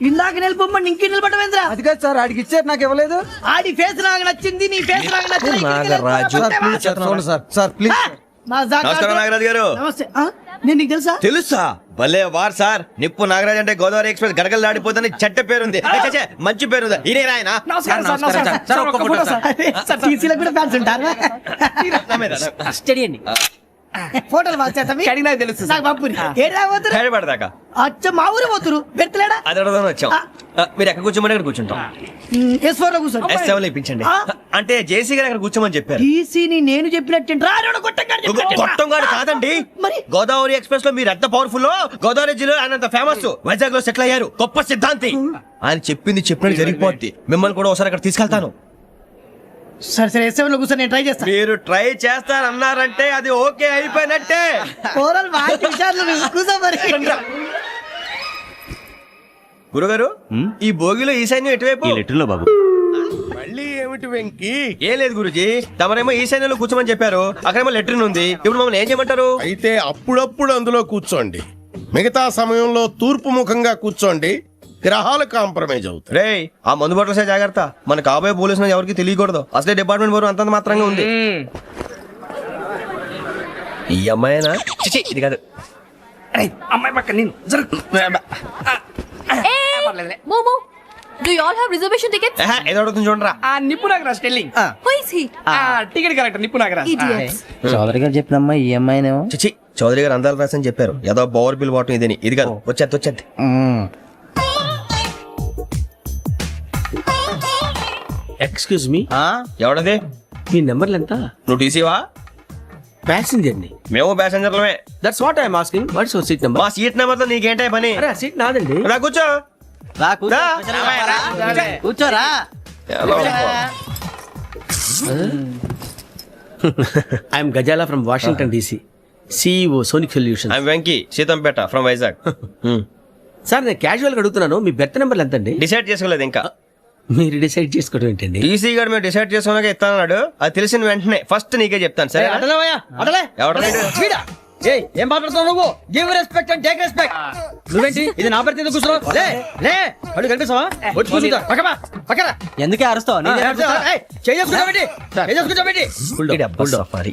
ఇందాక నిలబొమ్మని ఇంకే నిలబడమేంద్రా? అది కాదు సార్, ఆడికి ఇచ్చారు, నాకు ఇవ్వలేదు. ఆడి ఫేస్ నాకు నచ్చింది, నీ ఫేస్ నాకు నచ్చింది. నాగరాజు. Sir please. నమస్కారం నాగరాజు గారు. నమస్తే. నేను నీకు తెలుసా? తెలుసా? భలే వార్ సార్. నిప్పు నాగరాజ్ అంటే గోదావరి ఎక్స్ప్రెస్ గడగలు దాడిపోతుంది చెట్ట పేరుంది. మంచి పేరుంది. ఇదే ఆయన. నమస్కారం సార్. నమస్కారం సార్. ఒక్క ఫోటో సార్. సార్ టీసీలో కూడా ఫ్యాన్స్ ఉంటారా? స్టడీ అండి. ఫోటోలు మార్చేస్తాం. కడిగినా తెలుసు నాకు పంపుని. ఏడా పోతురు? హైదరాబాద్ అచ్చ మా ఊరు పోతురు. పెడతలేడా? అది అడగదామని వచ్చాం. మీరు ఎక్కడ కూర్చోమని అక్కడ కూర్చుంటాం. S4 లో కూర్చోండి. S7 లో ఇప్పించండి. అంటే జేసీ గారు అక్కడ కూర్చోమని చెప్పారు. టీసీని నేను చెప్పినట్టు గొట్టంగాడు కాదండి. మరి గోదావరి ఎక్స్ప్రెస్ లో మీరు ఎంత పవర్ఫుల్, గోదావరి జిల్లా ఆయన ఫేమస్, వైజాగ్ లో సెటిల్ అయ్యారు, గొప్ప సిద్ధాంతి. ఆయన చెప్పింది చెప్పినట్టు జరిగిపోద్ది. మిమ్మల్ని కూడా ఒకసారి అక్కడ తీసుకెళ్తాను. సరే సరే S7 లో కూర్చొని నేను ట్రై చేస్తాను. మీరు ట్రై చేస్తారన్నారంటే అది ఓకే అయిపోయినట్టే. కూరలు బాగా చూశారు. కూర్చో మరి. గురుగారు, ఈ భోగిలో ఈశాన్యం ఎటువైపు? లెటర్లో బాబు. మళ్ళీ ఏమిటి వెంకీ? ఏం లేదు గురుజీ, తమరేమో ఈశాన్యంలో కూర్చోమని చెప్పారు, అక్కడేమో లెటర్ ఉంది. ఇప్పుడు మమ్మల్ని ఏం చేయమంటారు? అయితే అప్పుడప్పుడు అందులో కూర్చోండి, మిగతా సమయంలో తూర్పు ముఖంగా కూర్చోండి. గ్రహాలు కాంప్రమైజ్ అవుతాయి. రే, ఆ మందు బట్టలసే జాగ్రత్త. మన కాబోయే పోలీసులు ఎవరికి తెలియకూడదు. అసలే డిపార్ట్మెంట్ బోరు అంతంత మాత్రంగా ఉంది. ఈ అమ్మాయినా? చిచి, ఇది కాదు. అమ్మాయి పక్క నేను Momo, do you all have reservation tickets? ఏదో అడుగుతుంది చూడరా. ఆ నిప్పు Nagaraj telling. Who is he? Ticket correct నిప్పు నాగరాజ్. Idiots. చౌదరి గారు చెప్పినమ్మా ఈ అమ్మాయినేమో. చిచి, చౌదరి గారు అందాలు రాసని చెప్పారు. ఏదో బోర్ బిల్ వాటం ఇదని. ఇది కాదు. వచ్చేది. Excuse me, ఎవడది? మీ నెంబర్లు ఎంత? నువ్వు టీసీవా? ప్యాసింజర్ ని. మేము ప్యాసెంజర్లమే. That's what I'm asking. What's your seat number? మా సీట్ నెంబర్ తో నీకేంటే పని? అరే సీట్ నాదండి. రా కూర్చో. కూర్చోరా. I'm Ghazala from Washington DC, CEO Sonic Solution. I'm Venky, Seethampeta from Vizag. Sir నేను క్యాజువల్ గా అడుగుతున్నాను, మీ బెర్త్ నెంబర్లు ఎంత అండి? డిసైడ్ చేసుకోలేదు ఇంకా. మీరు డిసైడ్ చేసుకోవడం ఏంటండి? టీసీ గారు మేము డిసైడ్ చేసుకున్నాక ఇస్తానన్నాడు. అది తెలిసిన వెంటనే ఫస్ట్ నీకే చెప్తాను. సరే? ఎవరు? ఏం మాట్లాడుతున్నావు నువ్వు? Give respect and take respect. నువ్వేంటి ఇది నా పరిస్థితి కూర్చున్నావు? లే అడుగు కనిపిస్తావా? వచ్చి కూర్చుంటా. పక్కరా. ఎందుకే అరుస్తావు?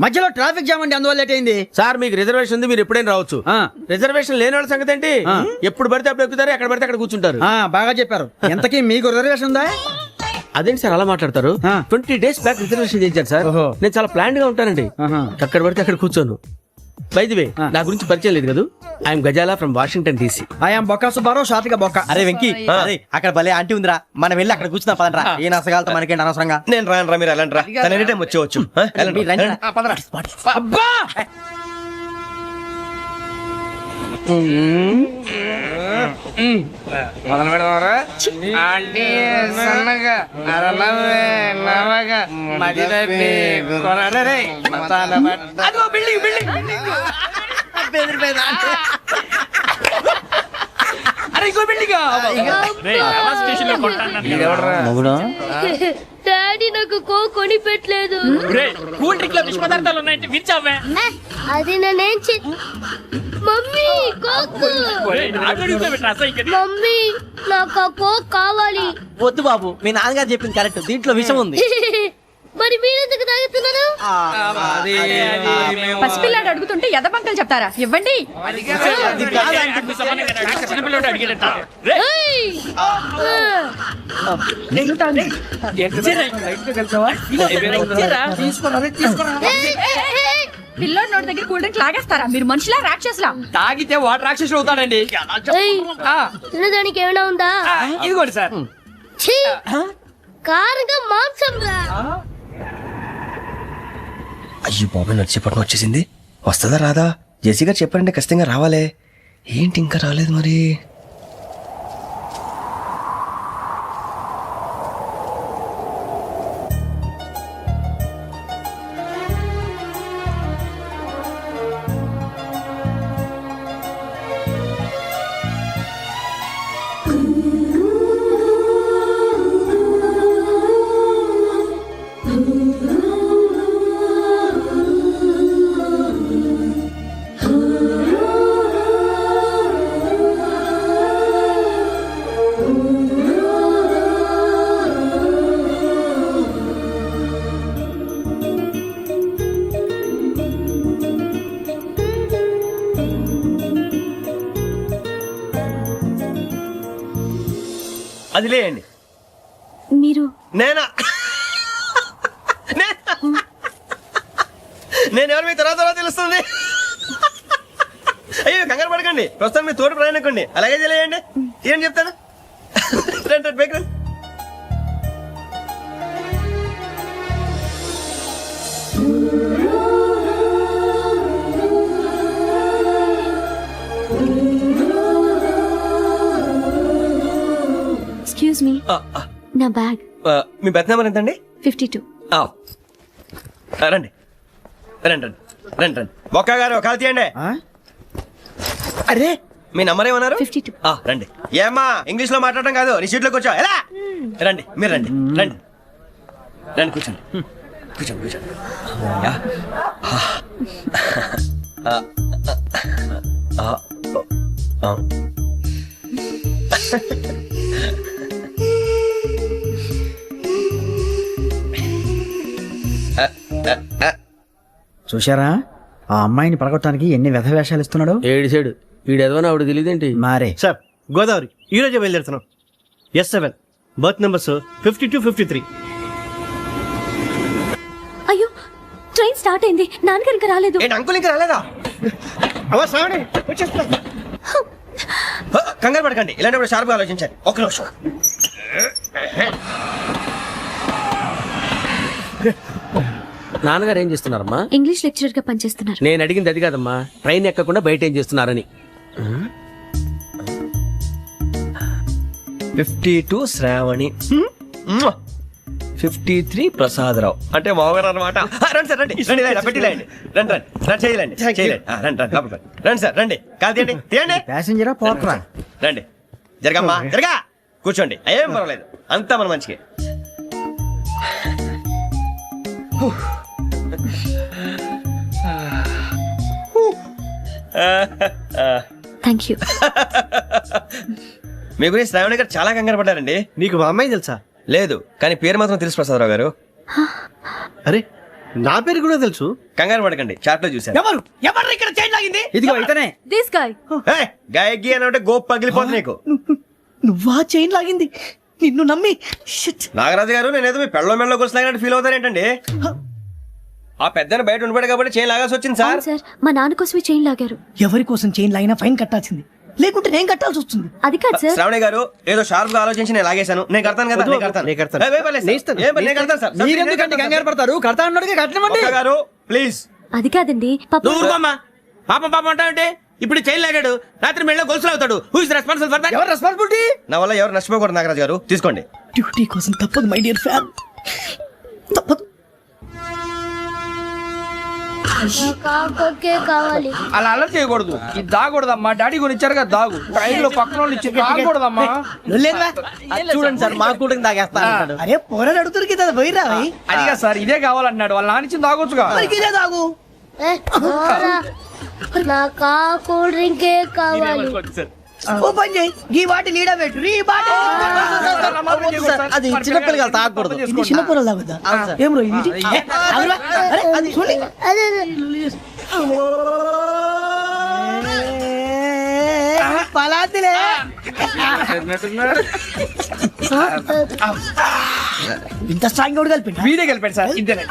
మధ్యలో ట్రాఫిక్ జామ్ అండి, అందువల్ల లేట్ అయింది. సార్ మీకు రిజర్వేషన్ ఉంది, మీరు ఎప్పుడైనా రావచ్చు. రిజర్వేషన్ లేని వాళ్ళ సంగతి ఏంటి? ఎప్పుడు పడితే అప్పుడు ఎక్కుతారు, ఎక్కడ పడితే అక్కడ కూర్చుంటారు. బాగా చెప్పారు. ఎంతకీ మీకు రిజర్వేషన్ ఉందా? అదేంటి సార్ అలా మాట్లాడతారు? 20 days బ్యాక్ రిజర్వేషన్ చేయించారు సార్. నేను చాలా ప్లాన్డ్ గా ఉంటానండి. అక్కడ పడితే అక్కడ కూర్చోను. బై ది వే, నా గురించి పరిచయం లేదు కదా. I'm Ghazala from Washington DC. I'm Bokka Subbarao, షార్ట్గా బొక్క. అరే వెంకీ, అక్కడ భలే ఆంటీ ఉందిరా, మనం వెళ్ళి అక్కడ కూర్చున్నా పదరా. ఏ నసగాలతో మనకేంటి అనవసరంగా. నేను రాను, మీరు ఎలాంటి రా. తన ఎనీ టైం వచ్చేవచ్చు. అబ్బా మొదలు పెడదారా? ఆంటీ సన్నగా అరలవే నవగా మది తప్పి కొరడరే మతాల పట్ట. అదిగో బిల్డింగ్ బిల్డింగ్ బిల్డింగ్. అరే ఇంకో బిల్డింగ్. డాడీ నాకు కోక్ కొని పెట్టలేదు. కూల్ డ్రింక్ లో విష పదార్థాలు ఉన్నాయంటే విరిచావే. అది నేనేం మమ్మీ కోక్. మమ్మీ నాకు ఆ కోక్ కావాలి. వద్దు బాబు, మీ నాన్నగారు చెప్పింది కరెక్ట్, దీంట్లో విషయం ఉంది. మరి మీరెందుకు తాగుతున్నారు? పసిపిల్లాడు అడుగుతుంటే ఎదబంకలు చెప్తారా? ఇవ్వండి. పిల్లోడి నోటి దగ్గర కూల్ డ్రింక్ లాగేస్తారా? మీరు మనుషులా రాక్షసులా? తాగితే వాడు రాక్షసుడు అవుతాడండి. తినడానికి ఏమైనా ఉందా? ఇదిగోండి సార్. కారంగా మాంసం రా. అయ్యో బాబాయ్, నడిచేపట్నం వచ్చేసింది. వస్తుందా రాదా? జేసీ గారు చెప్పారంటే ఖచ్చితంగా రావాలే. ఏంటి ఇంకా రాలేదు మరి? అది లేయండి. మీరు నేనా? నేను ఎవరు మీ తర్వాత తెలుస్తుంది. అయ్యో కంగారు పడకండి, ప్రస్తుతం మీ తోటి ప్రయాణకండి. అలాగే తెలియండి, ఏం చెప్తాను. రండి రండి, బైక్ రండి. ఎక్స్క్యూజ్ మీ, నా బ్యాగ్. మీ బెత్ నెంబర్ ఎంతండి? 52. రండి రండి రండి రండి రండి. బొక్క గారు కాల్ తీయండి. అరే మీ నంబర్ ఏమన్నారు? 52. రండి. ఏమ్మా ఇంగ్లీష్ లో మాట్లాడడం కాదు, నీ సీట్లో కూర్చో. ఎలా రండి, మీరు రండి రండి రండి, కూర్చోండి కూర్చోండి కూర్చోండి. యా. చూశారా ఆ అమ్మాయిని పడగొట్టడానికి ఎన్ని వ్యధ వేషాలు ఇస్తున్నాడు. ఏడు సైడు వీడు ఎదవని ఆవిడ తెలియదేంటి. మారే సార్ గోదావరి ఈ రోజే బయలుదేరుతున్నాం. S7 berth numbers 52, 53. అయ్యో, ట్రైన్ స్టార్ట్ అయింది. నాన్నగారు ఇంకా రాలేదు. ఏంటి అంకుల్ ఇంకా రాలేదా? కంగారు పడకండి, ఇలాంటప్పుడు షార్ప్గా ఆలోచించండి. ఒక్క నిమిషం. నాన్నగారు ఏం చేస్తున్నారమ్మా? ఇంగ్లీష్ లెక్చరర్ గా పనిచేస్తున్నారు. నేను అడిగింది అది కాదమ్మా, ట్రైన్ ఎక్కకుండా బయట ఏం చేస్తున్నారని. 52 శ్రావణి, 53 ప్రసాదరావు అంటే మామగారు అనమాట. రండి సార్ రండి రండి, పెట్టి లేండి. రండి రండి రండి, చేయలేండి చేయలేండి. రండి రండి లోపలికి రండి. రండి సార్ రండి, కాదు తీయండి తీయండి. ప్యాసింజరా పోకరా. రండి, జరగమ్మా జరగా, కూర్చోండి. ఏం పర్వాలేదు, అంతా మన మంచిగా. Thank you. మీ గురించి శ్రావణి గారు చాలా కంగారు పడ్డారండి. నీకు మా అమ్మాయి తెలుసా? లేదు, కానీ పేరు మాత్రం తెలుసు ప్రసాదరావు గారు. అరే నా పేరు కూడా తెలుసు. కంగారు పడకండి, చాట్ లో చూశాను. ఎవరు ఎవరు ఇక్కడ చైన్ లాగింది? ఇదిగో ఇతనే. This guy. గాయకి అని అంటే గోప్ పగిలిపోతుంది నీకు. నువ్వా చైన్ లాగింది? నిన్ను నమ్మి షిట్. నాగరాజు గారు, నేనేదో మీ పెళ్ళ మెళ్ళలో కొలిసిలాగినట్టు ఫీల్ అవుతారు ఏంటండి? ఆ పెద్దని బయట ఉండిపోయాడు కాబట్టి చైన్ లాగాల్సి వచ్చింది సార్. సార్, మా నాన్న కోసమే చైన్ లాగారు. ఎవరి కోసం చైన్ లాగినా ఫైన్ కట్టాల్సింది, లేకుంటే నేను కట్టాల్సి వస్తుంది. అది కాదు సార్. శ్రావణి గారు, ఏదో షార్ప్ గా ఆలోచించి నేను లాగేశాను. నేను కడతాను కదా, నేను కడతాను. నేను కడతాను. ఏ, పర్లేదు సార్. నేను కడతాను సార్. మీరెందుకంటే కంగారు పడతారు? కడతా అన్నాడుగా కట్టమండి. ఒక్క గారు ప్లీజ్. అది కాదండి, నువ్వు ఊరుకోమ్మా. పాపం పాపం అంటావంటే ఇప్పుడు చైన్ లాగాడు, రాత్రి మెళ్ళ గొలుసులు అవుతాడు. Who is responsible for that? ఎవరు రెస్పాన్సిబిలిటీ? నా వల్ల ఎవరు నష్టపోకూడదు నాగరాజు గారు, తీసుకోండి. డ్యూటీ కోసం తప్పదు మై డియర్ ఫ్యాన్, తప్పదు. అలా అలర్ట్ చేయకూడదు. ఇది దాగకూడదమ్మా. డాడీ కొని ఇచ్చారు కదా దాగు. ట్రైన్ లో పక్కన వాళ్ళు ఇచ్చి దాగకూడదమ్మా. లేదురా. చూడండి సార్, మా కూడా తాగేస్తా అంటాడు. అరే పోరాడు అడుగుతారు కదా, పోయిరా భయ్. అదిగా సార్, ఇదే కావాలన్నాడు. వాళ్ళ నాన్న ఇచ్చింది తాగొచ్చుగా. మరి ఇదే తాగు. నాకు కూల్ డ్రింక్ కావాలి. ఓ పని చేయి, ఈ బాటి లీడా పెట్టు. ఈ బాటి అది చిన్నపిల్లలు తాగకూడదు. ఇది చిన్నపూరలు తాగుద్దా? ఏం రో ఇది? ఆగురా. అరే అది చూడండి. పలాతిలే. ఇంత స్ట్రాంగ్ కూడా కలిపి వీడే గెలిపాడు సార్. ఇద్దరే.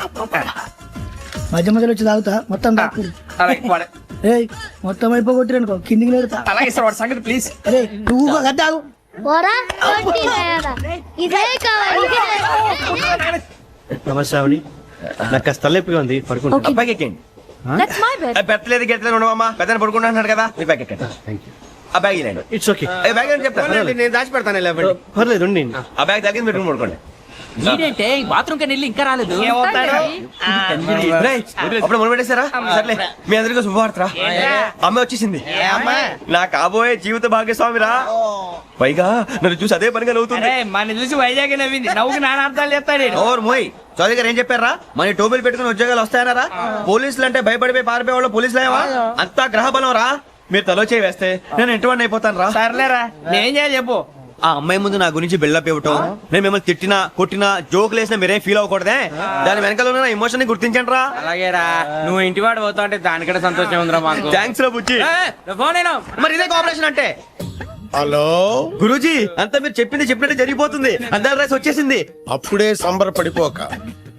మధ్య మధ్యలో వచ్చి తాగుతా, మొత్తం తాగుతుంది. అలాగే వాడే. ఏయ్ మొత్తం అయిపోగొట్టిరనుకో కిందికి నేడుతా. అలాగే సార్, వాడి సంగతి ప్లీజ్. అరే నువ్వు కదా తాగు. నమస్తే శ్రావణి, నాకు కాస్త తలెప్పిగా ఉంది, పడుకుంటా. అబ్బాయికి ఎక్కండి. That's my bed. పెట్టలేదు గెట్టలేదు ఉండవమ్మా. పెద్దని పడుకుంటున్నాడు కదా, మీ బ్యాగ్ ఎక్కండి. ఆ బ్యాగ్ ఇలాండి. It's okay. బ్యాగ్ అని చెప్తాను. నేను దాచి పెడతాను. పర్లేదు ఉండి. ఆ బ్యాగ్ తగ్గింది, పెట్టుకుని పడుకోండి. ఏంటంటే బాత్రూమ్ కని వెళ్ళి ఇంకా రాలేదు. రేయ్, అప్పుడు మొదలు పెట్టేశారా? సర్లే, మీ అందరికీ శుభవార్తరా. అమ్మ వచ్చేసింది. నా కాబోయే జీవిత భాగ్యస్వామిరా. పైగా నన్ను చూసి అదే పనిగా నవ్వుతుంది. మన చూసి వైజాగ్ నవ్వింది. నవ్వుకి నాన్న అర్థాలు చెప్తాడు. ఓర్ మోయ్, చౌదరి గారు ఏం చెప్పారా? మన టోబీలు పెట్టుకుని ఉద్యోగాలు వస్తాయన్నారా? పోలీసులు అంటే భయపడిపోయి పారిపోయే వాళ్ళు పోలీసులేవా? అంతా గ్రహ బలం రా. మీరు తలో చేయి వేస్తే నేను ఇంటివాడిని అయిపోతాను రా. సర్లేరా, నేనేం చేయాలి చెప్పు. ఆ అమ్మాయి ముందు నా గురించి బిల్డప్ ఇవ్వటం, నేను మిమ్మల్ని తిట్టినా కొట్టినా జోకులు వేసినా మీరేం ఫీల్ అవ్వకూడదే. దాని వెనకాల ఉన్న ఎమోషన్ ని గుర్తించండి రా. అలాగేరా, నువ్వు ఇంటివాడు పోతా అంటే దానికంటే సంతోషం ఉందిరా మాకు. థ్యాంక్స్ రా బుజ్జి. ఫోన్ అయినా మరి ఇదే కోఆపరేషన్ అంటే. హలో గురూజీ అంతా మీరు చెప్పింది చెప్పినట్టు జరిగిపోతుంది. అందాల రాసి వచ్చేసింది. అప్పుడే సంబరపడిపోక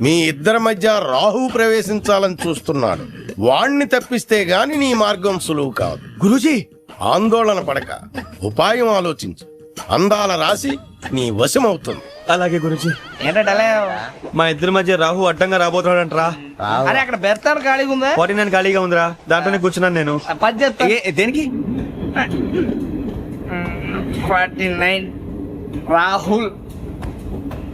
మీ ఇద్దరి మధ్య రాహు ప్రవేశించాలని చూస్తున్నాడు. వాణ్ణి తప్పిస్తే గాని నీ మార్గం సులువు కాదు. గురూజీ ఆందోళన పడక ఉపాయం ఆలోచించు. అందాల రాశి నీ వశమవుతుంది. అలాగే గురూజీ. ఏంటంటే మా ఇద్దరి మధ్య రాహు అడ్డంగా రాబోతున్నాడంటరా. అరే అక్కడ బెర్తాను ఖాళీగా ఉందా? 49 ఖాళీగా ఉందిరా, దాంట్లోనే కూర్చున్నాను నేను. పది చెప్తా. దేనికి? 49 రాహుల్.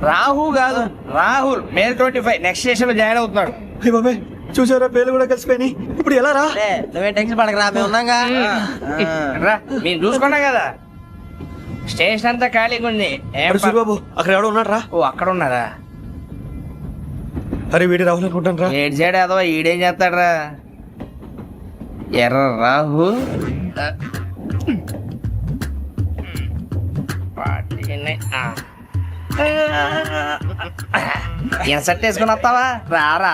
రాహు కాదు రాహుల్. మే 25 నెక్స్ట్ స్టేషన్ లో జాయిన్ అవుతున్నాడు. అయ్య బాబాయ్, చూసారా పేర్లు కూడా కలిసిపోయినాయి. ఇప్పుడు ఎలా రా? నువ్వే టెన్షన్ పడకరా, మేము ఉన్నాగా. రా మీరు చూసుకున్నాం కదా, స్టేషన్ అంతా ఖాళీగా ఉంది. ఏం ప- సూరిబాబు అక్కడ ఎవడో ఉన్నాడు రా. ఓ అక్కడ ఉన్నారా? అరే వీడి రాహుల్ అనుకుంటాను రా. ఏడు సైడ్ ఏదో ఈడేం చేస్తాడరా? ఎర్ర రాహు. ఇన్సర్ట్ వేసుకుని వస్తావా? రారా.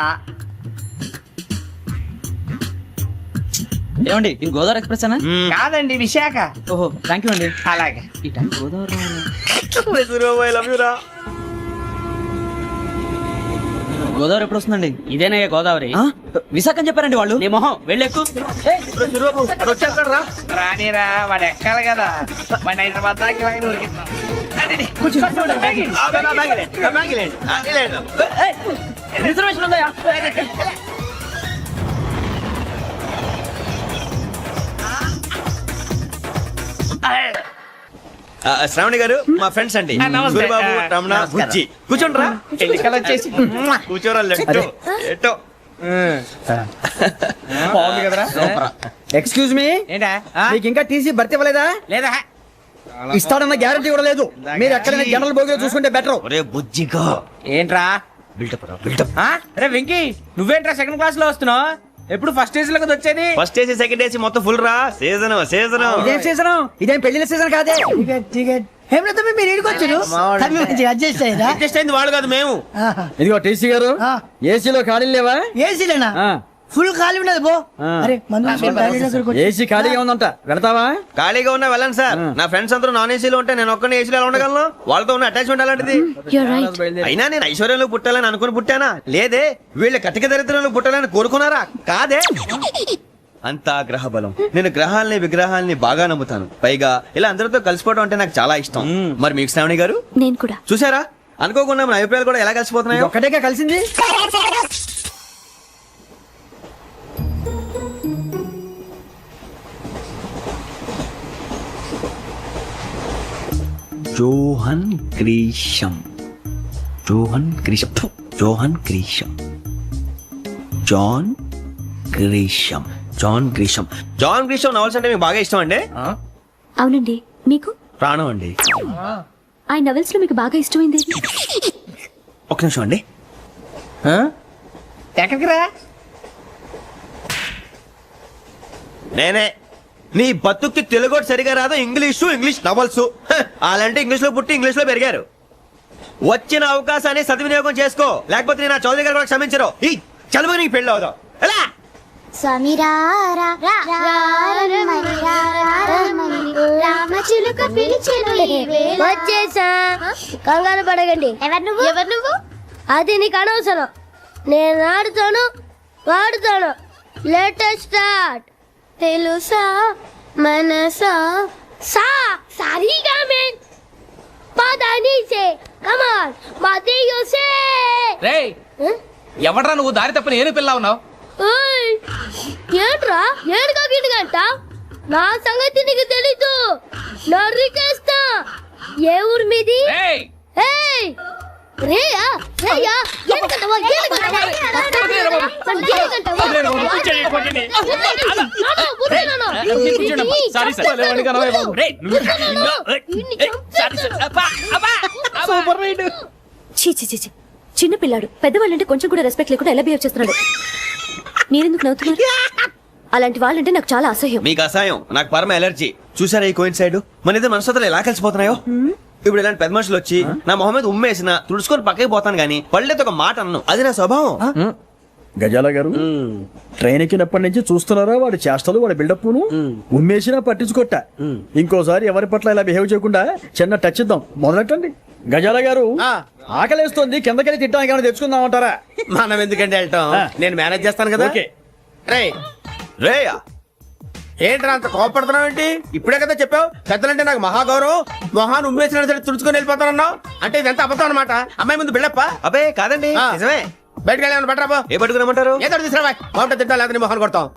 ఏమండి ఇది గోదావరి ఎక్స్ప్రెస్ అనా? కాదండి విశాఖ. ఓహో థ్యాంక్ యూ అండి. అలాగే. ఈ time Godavari Suribabu I love you రా. గోదావరి ఎప్పుడు వస్తుందండి? ఇదేనయ్య గోదావరి. విశాఖ అని చెప్పారండి వాళ్ళు. నీ మొహం వెళ్ళెక్కు. సూరిబాబు అక్కడ వచ్చేస్తాడు రా. రానిరా, వాడు ఎక్కాలి కదా. వాడిని హైదరాబాద్ దాకా ఇలాగే ఉరికిస్తాం. రిజర్వేషన్ ఉందయ్యా. శ్రావణి గారు మా ఫ్రెండ్స్ అండి. నమస్తే. సూరిబాబు, రమణ, బుజ్జి. కూర్చోండి రా. ఎన్నికలు వచ్చేసి కూర్చోరా. లెట్టో ఎట్టో. బాగుంది కదరా? ఎక్స్క్యూజ్ మీ, ఏంటా? మీకు ఇంకా టీసీ భర్తీ ఇవ్వలేదా? లేదా ఇస్తాడన్న గ్యారంటీ కూడా లేదు. మీరు ఎక్కడైనా జనరల్ బోగిలో చూసుకుంటే బెటర్. ఒరే బుజ్జిగా ఏంట్రా? బిల్డప్ రా, బిల్డప్. అరే వెంకీ, నువ్వేంట్రా సెకండ్ క్లాస్ లో వస్తున్నావు? ఎప్పుడు ఫస్ట్ ఏజ్ లో కదా వచ్చేది? ఫస్ట్ ఏసీ సెకండ్ ఏసీ మొత్తం ఫుల్ రా. Season season. ఇదేం సీజన్? ఇదేం పెళ్లిన సీజన్ కాదే. మీరు ఇడికొచ్చారు అడ్జస్ట్ అయ్యారా? అడ్జస్ట్ అయింది వాళ్ళు కాదు, మేము. ఇదిగో టీసీ గారు, ఏసీలో ఖాళీ లేవా? ఏసీలేనా? ఫుల్ ఖాళీ ఉన్నది పో. అరే ఏసీ ఖాళీగా ఉందంట, వెళతావా? ఖాళీగా ఉన్నా వెళ్ళండి సార్. నా ఫ్రెండ్స్ అందరూ నాన్ ఏసీలో ఉంటే నేను ఒక్కనే ఏసీలో ఎలా ఉండగలను? వాళ్ళతో ఉన్న అటాచ్మెంట్ అలాంటిది. You're right. అయినా నేను ఐశ్వర్యంలో పుట్టాలని అనుకుని పుట్టానా? లేదే. వీళ్ళ కటిక దరిద్రంలో పుట్టాలని కోరుకున్నారా? కాదే. అంతా గ్రహ బలం. నేను గ్రహాలని విగ్రహాలని బాగా నమ్ముతాను. పైగా ఇలా అందరితో కలిసిపోవడం అంటే నాకు చాలా ఇష్టం. మరి మీకు శ్రావణి గారు? నేను కూడా. చూసారా, అనుకోకుండా మన అభిప్రాయాలు కూడా ఎలా కలిసిపోతున్నాయి. ఒక్కటేగా కలిసింది. Johan Grisham. Johan Grisham. Johan Grisham. John Grisham. John Grisham. John Grisham novels అంటే మీకు బాగా ఇష్టం అండి? అవునండి. మీకు? ప్రాణం అండి. ఆ నవెల్స్ లో మీకు బాగా ఇష్టమైంది? ఒక్క నిమిషం అండి. ఎక్కడికి రా? నేనే. నీ బతుక్కి తెలుగు సరిగా రాదు, ఇంగ్లీష్ నవల్స్. అలాంటి ఇంగ్లీష్ లో పుట్టి ఇంగ్లీష్ లో పెరిగారు. వచ్చిన అవకాశాన్ని సద్వినియోగం చేసుకో, లేకపోతే నేను చౌదరి గారు కూడా క్షమించరు. ఈ చదువు నీకు పెళ్ళి అవుదాం. ఎలా? వచ్చేసా, కంగారు పడకండి. ఎవరు నువ్వు? అది నీకు అనవసరం. నేను ఆడుతాను, వాడుతాను. Latest start. తెలుసా మనసా సా సారీగా మెన్ పదని సే కమాన్ మదియో సే. రేయ్, ఎవడ్రా నువ్వు? దారి తప్పని ఏను పిల్ల ఉన్నావు? ఓయ్, ఏంట్రా ఏడుగా గిడుగంట? నా సంగతి నీకు తెలీదు. నరికేస్తా. ఏ ఊరు మీది? రేయ్, ఏయ్ రేయా రేయా ఏడుగంటవా ఏడుగంటవా సారీ సార్. Super ride. చీ చీ చీ చీ. చిన్న పిల్లాడు పెద్దవాళ్ళంటే కొంచెం కూడా రెస్పెక్ట్ లేకుండా ఎలా బిహేవ్ చేస్తున్నాడు? మీరెందుకు నవ్వుతున్నారు? అలాంటి వాళ్ళంటే నాకు చాలా అసహ్యం. మీకు అసహాయం, నాకు పరమ ఎలర్జీ. చూసారా ఈ కోయిన్సైడ్? మన ఇద్దరు మనస్తత్వాలు ఎలా కలిసిపోతున్నాయో. ఇప్పుడు ఇలాంటి పెద్ద మనుషులు వచ్చి నా మొహం మీద ఉమ్మేసిన తుడుచుకొని పక్కకి పోతాను గానీ పళ్ళేతో ఒక మాట అన్ను. అది నా స్వభావం. గజాల గారు ట్రైన్ ఎక్కినప్పటి నుంచి చూస్తున్నారా వాడి చేష్టలు వాడి బిల్డప్ను ఉమ్మేసినా పట్టించుకోట ఇంకోసారి ఎవరి పట్ల ఇలా బిహేవ్ చేయకుండా చిన్న టచ్ ఇద్దాం మొదలెట్టండి గజాల గారు ఆకలేస్తోంది కిందకెళ్ళి తిట్టడానికి ఏమైనా తెచ్చుకుందామంటారా మనం ఎందుకంటే వెళ్తాం నేను మేనేజ్ చేస్తాను కదా. ఓకే. రేయా ఏంట్రా అంత కోపడుతున్నావు ఏంటి? ఇప్పుడే కదా చెప్పావు పెద్దలంటే నాకు మహాగౌరవం, మొహాన్ని ఉమ్మేసిన సరే తుడుచుకొని వెళ్ళిపోతానన్నావు. అంటే ఇదంతా అబద్ధం అనమాట. అమ్మాయి ముందు బిల్డప్ప. అబ్బే కాదండి నిజమే. బయటకు వెళ్ళి బట్రాబో ఏ పట్టుకురమ్మంటారు? ఏదో తీసుకురా బాగుంటుంది తింటా లేదా మొహాన్ని కొడతాం.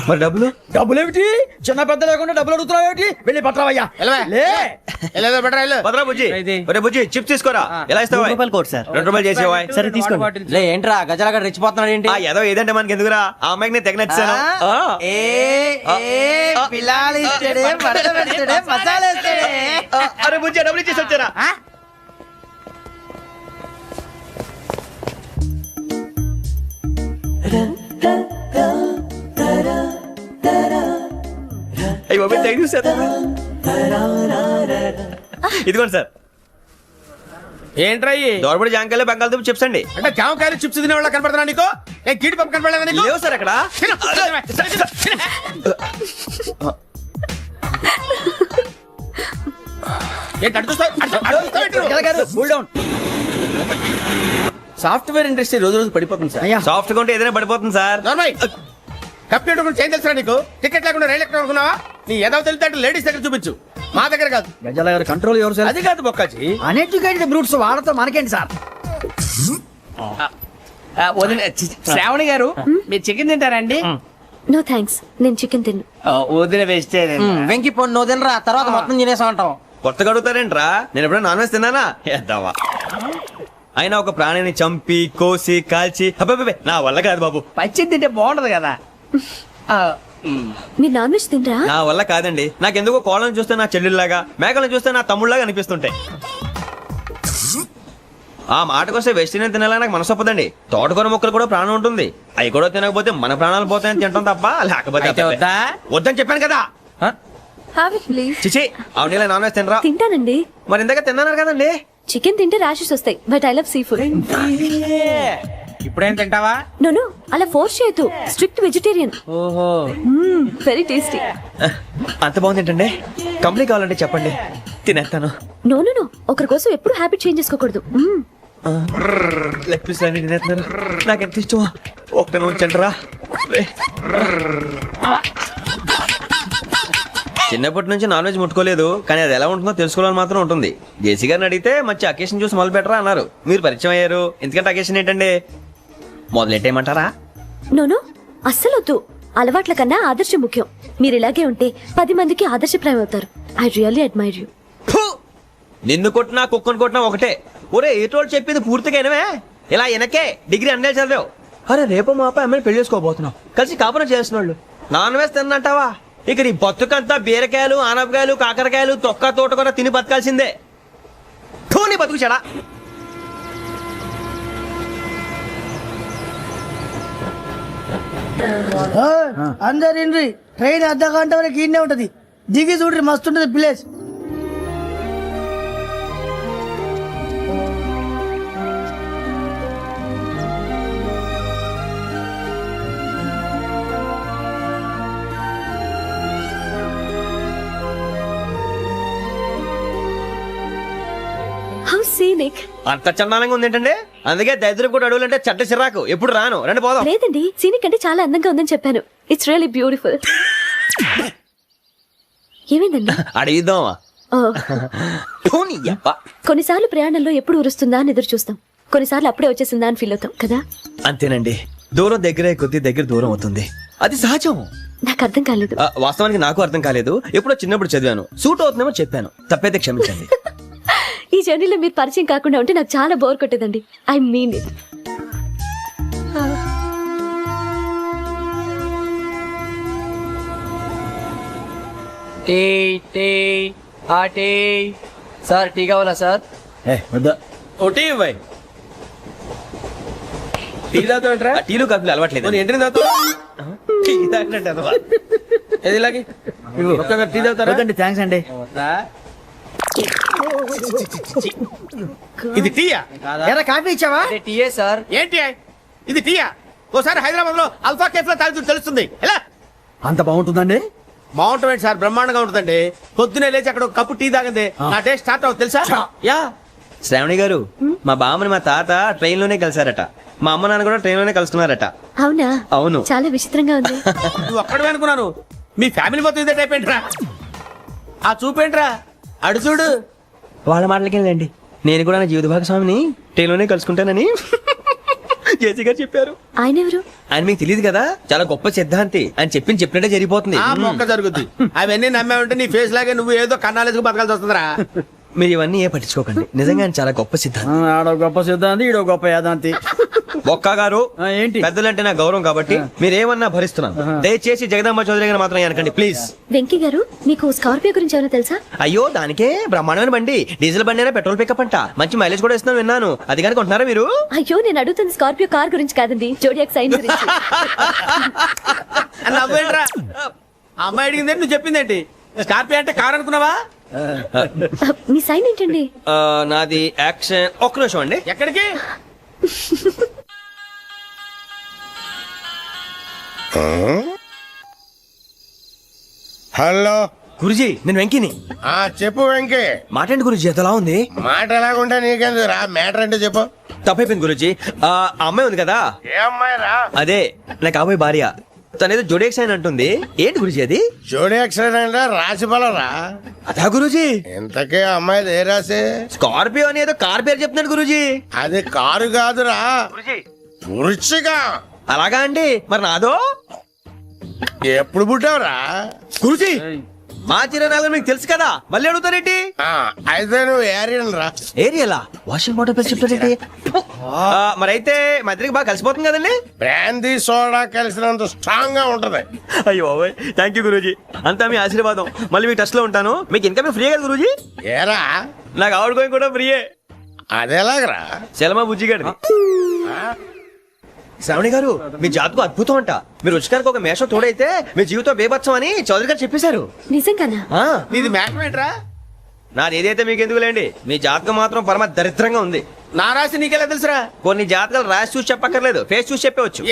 మరి డబ్బులు డబ్బులేమిటి చిన్న పెద్ద లేకుండా డబ్బులు అడుగుతున్నావు ఏమిటి వెళ్ళి పట్టరావయ్యా వెళ్ళేదో బట్రా వెళ్ళు. భద్రా బుజ్జి ఒరే బుజ్జి చిప్స్ తీసుకోరా. ఎలా ఇస్తావా? Court sir. 2 రూపాయలు చేసేవా? సరే తీసుకోండి. లే ఏంట్రా గజాల గారు రెచ్చిపోతున్నాడు ఏంటి? ఏదో ఏదంటే మనకి ఎందుకురా, ఆ అమ్మాయికి నేను తెగ నచ్చాను. అరే బుజ్జి డబ్బులు ఇచ్చేసి వచ్చారా? అయ్యి బాబు థ్యాంక్ యూ సార్. ఇదిగోండి సార్. ఏంట్రా దోరబడి జాంకాయలు బంగాళదుంప చిప్స్ అండి. అంటే జామకాయలు చిప్స్ తినే వాళ్ళ కనపడుతున్నా నీకు? ఏ కీడి పప్పు కనపడలేదా నీకు? లేవు సార్ అక్కడ. సాఫ్ట్వేర్ ఇండస్ట్రీ రోజు రోజు పడిపోతుంది సార్. సాఫ్ట్ గా ఉంటే ఏదైనా పడిపోతుంది సార్. కంప్యూటర్ గురించి ఏం తెలుసా నీకు? టికెట్ లేకుండా రైలు ఎక్కడ అనుకున్నావా? నీ ఏదో తెలితే లేడీస్ దగ్గర చూపించు, మా దగ్గర కాదు. గజాల గారు కంట్రోల్ ఎవరు సార్? అది కాదు బొక్కాజీ. అన్ఎడ్యుకేటెడ్ బ్రూట్స్ వాడతాం మనకేంటి సార్? శ్రావణి గారు మీరు చికెన్ తింటారండి? నో థ్యాంక్స్, నేను చికెన్ తిన్ను. వదిన వేస్తే వెంకి పొన్ను నువ్వు తినరా, తర్వాత మొత్తం తినేసా ఉంటాం. కొత్తగా అడుగుతారేంట్రా? నేను ఎప్పుడైనా నాన్ వెజ్ తిన్నానా? ఎద్దావా. అయినా ఒక ప్రాణిని చంపి కోసి కాల్చి అబ్బే నా వల్ల కాదు బాబు. పచ్చి తింటే బాగుంటది కదా. మీరు నాన్ వెజ్ తినరా? నా వల్ల కాదండి. నాకెందుకో కోళ్ళని చూస్తే నా చెల్లెళ్ళలాగా, మేకలను చూస్తే నా తమ్ముళ్ళలాగా అనిపిస్తుంటాయి. ఆ మాటకొస్తే వెస్టిరియన్ తినాలని నాకు మనసు ఒప్పదండి. తోటకూర మొక్కలు కూడా ప్రాణం ఉంటుంది. అవి కూడా తినకపోతే మన ప్రాణాలు పోతాయని తింటాం తప్ప లేకపోతే వద్దని చెప్పాను కదా. Have it please. చిచి అవునీ నాన్ వెజ్ తినరా? తింటానండి. మరి ఇందాక తిన్నాను కదండి. చికెన్ తింటే ర్యాషెస్ వస్తాయి, but I love sea food. ఇప్పుడేం తింటావా? నో అలా ఫోర్స్ చేయొద్దు. Strict vegetarian. ఓహో వెరీ టేస్టీ. అంత బాగుంది ఏంటండి? కంప్లీట్ కావాలంటే చెప్పండి, తినేస్తాను. నో ఒకరి కోసం ఎప్పుడు హ్యాబిట్ చేంజ్ చేసుకోకూడదు. లెగ్ పీస్ అన్ని తినేస్తున్నాను. నాకు ఎంత ఇష్టం. ఒకటే ఉంచండిరా. చిన్నప్పటి నుంచి నాన్ వెజ్ ముట్టుకోలేదు, కానీ అది ఎలా ఉంటుందో తెలుసుకోవాలని మాత్రం ఉంటుంది. జేసీ గారిని అడిగితే మంచి అకేషన్ చూసి మొదలు పెట్టరా అన్నారు. మీరు పరిచయం అయ్యారు. ఎందుకంటే అకేషన్ ఏంటండి? మొదలెట్టేయమంటారా? నో అస్సలు వద్దు. అలవాట్ల కన్నా ఆదర్శం ముఖ్యం. మీరు ఇలాగే ఉంటే 10 మందికి ఆదర్శప్రాయం అవుతారు. I really admire you. నిన్ను కొట్టినా కుక్కను కొట్టినా ఒకటే. ఒరే ఏటోళ్ళు చెప్పింది పూర్తిగా వినవే. ఇలా వెనకే డిగ్రీ అన్నే చదివావు. అరే రేపు మా అబ్బాయి అమ్మాయిని పెళ్లి చేసుకోబోతున్నావు, కలిసి కాపురం చేసిన వాళ్ళు నాన్ వెజ్ తిన్నంటావా? ఇక నీ బతుకంతా బీరకాయలు ఆనపకాయలు కాకరకాయలు తొక్క తోట కూడా తిని బతకాల్సిందే. నీ బతుకు చెడా. అందరు ఇండ్రి ట్రైన్ అర్ధ గంట వరకు ఇన్నే ఉంటది. దిగి చూడ్రి మస్తు ఉంటది ప్లేస్. How scenic. అంత చందానంగా ఉంది ఏంటంటే? అందుకే దరిద్రం కూడా అడవులంటే చెడ్డ చిరాకు. ఎప్పుడు రాను, రండి పోదాం. లేదండి, సీనిక్ అంటే చాలా అందంగా ఉందని చెప్పాను. It's really beautiful. ఏమైందండి? అడిగిద్దామా? కొన్నిసార్లు ప్రయాణంలో ఎప్పుడు ఉరుస్తుందా అని ఎదురు చూస్తాం, కొన్నిసార్లు అప్పుడే వచ్చేసిందా అని ఫీల్ అవుతాం కదా. అంతేనండి, దూరం దగ్గరే కొద్ది దగ్గర దూరం అవుతుంది. అది సహజం. నాకు అర్థం కాలేదు. వాస్తవానికి నాకు అర్థం కాలేదు. ఎప్పుడో చిన్నప్పుడు చదివాను, సూట్ అవుతుందేమో చెప్పాను. తప్పైతే క్షమించండి. ఈ జర్నీలో మీరు పరిచయం కాకుండా ఉంటే నాకు చాలా బోర్ కొట్టేదండి. I mean it. Sir tea కావాలా సార్? టీలు కాఫీలు అలవాట్లేదు. ఎంట్రీ థ్యాంక్స్ అండి. ఇది టీయా? కాఫీ ఇచ్చావా? టీయే సార్. ఏంటి ఇది టీయా? ఓసారి హైదరాబాద్ లో అల్ఫా కేఫ్ లో తాగుతూ తెలుస్తుంది. ఎలా అంత బాగుంటుందండి? బాగుంటుంది ఏంటి సార్, బ్రహ్మాండంగా ఉంటుందండి. పొద్దునే లేచి అక్కడ ఒక కప్పు టీ తాగింది నా డే స్టార్ట్ అవుతుంది తెలుసా? యా శ్రావణి గారు, మా బామ్మని మా తాత ట్రైన్ లోనే కలిసారట. మా అమ్మ నాన్న కూడా ట్రైన్ లోనే కలుస్తున్నారట. అవునా? అవును. చాలా విచిత్రంగా ఉంది. నువ్వు ఒక్కడే అనుకున్నాను, మీ ఫ్యామిలీ మొత్తం ఇదే టైప్ ఏంట్రా? ఆ చూపేంట్రా, అడు చూడు. వాళ్ళ మాటలకేంటండి, నేను కూడా నా జీవిత భాగస్వామిని ట్రైన్ లోనే కలుసుకుంటానని జేసీ గారు చెప్పారు. ఆయన ఎవరు? ఆయన మీకు తెలియదు కదా, చాలా గొప్ప సిద్ధాంతి అని చెప్పినట్టే జరిగిపోతుంది. ఆ మొక్క జరుగుద్ది. అవన్నీ నమ్మే ఉంటే నీ ఫేస్ లాగే నువ్వు ఏదో కన్నాలేసుకు బతకాల్సి వస్తుందిరా. మీరు ఇవన్నీ ఏ పట్టించుకోకండి, నిజంగా ఆయన చాలా గొప్ప సిద్ధాంతి. ఆడో గొప్ప సిద్ధాంతి, ఈడో గొప్ప యాదాంతి. ఒక్క గారు ఏంటి? పెద్దలంటే నా గౌరవం కాబట్టి మీరేమన్నా భరిస్తున్నాను. దయచేసి జగదాంబ చౌదరి గారు మాత్రం అనకండి ప్లీజ్. వెంకీ గారు, మీకు స్కార్పియో గురించి ఏమైనా తెలుసా? అయ్యో దానికే బ్రహ్మాండమైన బండి, డీజిల్ బండి అయినా పెట్రోల్ పికప్ అంట, మంచి మైలేజ్ కూడా ఇస్తున్నాను విన్నాను. అది కానీ కొంటున్నారా మీరు? అయ్యో, నేను అడుగుతుంది స్కార్పియో కార్ గురించి కాదండి, జోడియాక్ సైన్ గురించి. నవ్వేంట్రా? ఆ అమ్మాయి అడిగింది నువ్వు చెప్పిందేంటి? స్కార్పియో అంటే కార్ అనుకున్నావా? మీ సైన్ ఏంటండి? నాది యాక్షన్. ఒక్క నిమిషం అండి. ఎక్కడికి? హలో గురుజీ, నేను వెంకిని. చెప్పు వెంకీ. మాటండి గురుజీ, ఎంతలా ఉంది? మాట ఎలాగుంటా నీకెందుకు రా, మ్యాటర్ అంటే చెప్పు. తప్పైపోయింది గురుజీ. ఆ అమ్మాయి ఉంది కదా, ఏ అమ్మాయి రా? అదే నా కాబోయే భార్య. తనేదో జోడేక్స్ అని అంటుంది. ఏంటి గురుజీ అది? జోడి యాక్సిడెంట్ రాసి బలరా? అదా గురుజీ. ఇంతకే అమ్మాయి ఏ రాసి? స్కార్పియో అని ఏదో కార్ పేరు చెప్తున్నాడు గురుజీ. అది కారు కాదురా, వృచ్చిక. అలాగా అండి, మరి నాదో? ఎప్పుడు పుట్టావురా? గురుజీ మా చిరునాలు మీకు తెలుసు కదా, మళ్ళీ అడుగుతారేంటి? అయితే నువ్వు ఏరియన్ రా. ఏరియలా? వాషింగ్ వాటర్ పేరు చెప్తారేంటి? మరైతే మా ఇద్దరికి బాగా కలిసిపోతుంది కదండి. బ్రాందీ సోడా కలిసినంత స్ట్రాంగ్ గా ఉంటది. అయ్యో థ్యాంక్ యూ గురూజీ, అంతా మీ ఆశీర్వాదం. మళ్ళీ మీకు టచ్ లో ఉంటాను. మీకు ఇంకా ఫ్రీ కదా గురూజీ? ఏరా, నాకు ఆవిడ గోయింగ్ కూడా ఫ్రీయే. అదేలాగరా? చలమా బుజ్జి గారి. శ్రావణి గారు, మీ జాతకు అద్భుతం అంట. మీరు రుచికారికి ఒక మేషం తోడైతే మీ జీవితం బేబత్సం అని చౌదరి గారు చెప్పేశారు. నిజంగానా? నీది మ్యాటర్ ఏంట్రా? నాది ఏదైతే మీకు ఎందుకులేండి, మీ జాతకం మాత్రం పరమ దరిద్రంగా ఉంది. నా రాసి నీకెలా తెలుసురా? కొన్ని జాతకాలు రాసి చూసి చెప్పక్కర్లేదు, ఫేస్ చూసి చెప్పవచ్చు.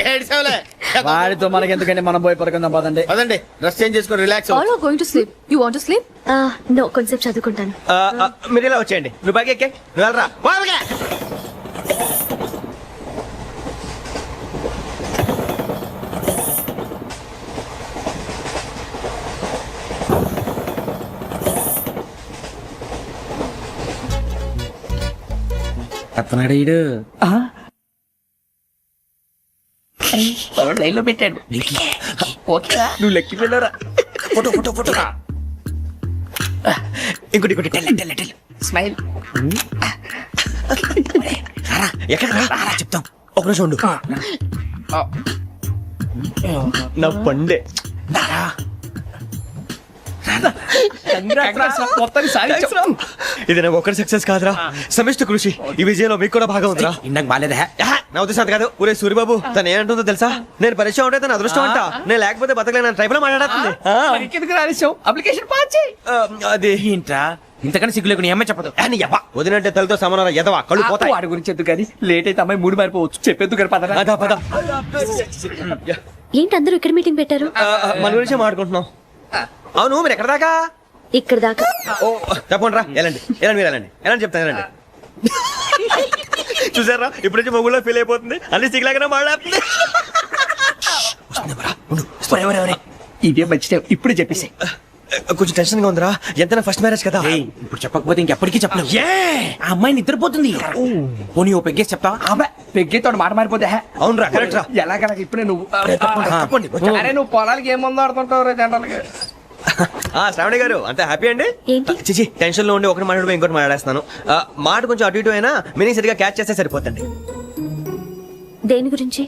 వాడితో మనకి ఎందుకంటే మనం పోయి పడుకుందాం పదండి. పదండి, డ్రెస్ చేంజ్ చేసుకొని relax. All are going to sleep. You want to sleep? No, కొంచెం చదువుకుంటాను. మీరు ఇలా వచ్చేయండి. నువ్వు బాగా ఎక్కే, నువ్వు వెళ్ళరా. అతనాడు లైన్ లో పెట్టాడు. నువ్వు లెక్కి వెళ్ళరా. Photo photo photo. ఇంకోటి ఇంకోటి. Tell smile. ఎక్కడ చెప్తాం. ఒక నిమిషం ఉండు. నా పండే. ఇది నాకు ఒక్కరి సక్సెస్ కాదురా, సమిష్టి కృషి. ఈ విజయంలో మీకు కూడా భాగం ఉందిరా. ఇందాక బాగాలేదా? నా ఉద్దేశం కాదు. ఊరే సూరిబాబు, తను ఏమంటుందో తెలుసా? నేను పరిచయం ఉంటే తన అదృష్టం అంట, నేను లేకపోతే బతకలేను ట్రైబ్ లో మాట్లాడుతుంది. అప్లికేషన్ పాస్ చేయి. అది ఏంట్రా ఇంతకన్నా సిగ్గు లేకుండా ఏమై చెప్పదు. వదినంటే తలతో సమానం ఎదవా, కళ్ళు పోతాయి. వాడి గురించి ఎందుకు కానీ, లేట్ అయితే అమ్మాయి మూడు మారిపోవచ్చు. చెప్పేందుకు కానీ పద. అదా పద. ఏంటి అందరూ ఇక్కడ మీటింగ్ పెట్టారు? మన గురించి మాట్లాడుకుంటున్నాం. అవును, మీరు ఎక్కడ దాకా? ఇక్కడ దాకా. ఓ తప్పకుండా రా, వెళ్ళండి వెళ్ళండి, మీరు వెళ్ళండి వెళ్ళండి, చెప్తాను వెళ్ళండి. చూసారా, ఇప్పుడు నుంచి మొగుల్లో ఫీల్ అయిపోతుంది, అన్ని సిగ్లాగానే మాట్లాడుతుంది. ఇదే మంచి టైం, ఇప్పుడు చెప్పేసి. కొంచెం టెన్షన్ గా ఉందిరా, ఎంతైనా ఫస్ట్ మ్యారేజ్ కదా. ఇప్పుడు చెప్పకపోతే ఇంకెప్పటికీ చెప్పలేవు. ఆ అమ్మాయి నిద్రపోతుంది. పోనీ ఓ పెగ్గేసి చెప్తావా? అబ్బాయి పెగ్గేతో మాట మారిపోతే. అవునురా, కరెక్ట్ రా. ఎలాగలా ఇప్పుడే నువ్వు. అరే నువ్వు పొలాలకి ఏం ముందు ఆడుతుంటావు రే జనరల్గా. శ్రావణి గారు, అంత హ్యాపీ అండి? ఏంటి? చిచి, టెన్షన్ లో ఉండి ఒకటి మాట్లాడు ఇంకోటి మాట్లాడేస్తున్నాను. మాట కొంచెం అటు ఇటు అయినా మీనింగ్ సరిగా క్యాచ్ చేస్తే సరిపోతండి. దేని గురించి?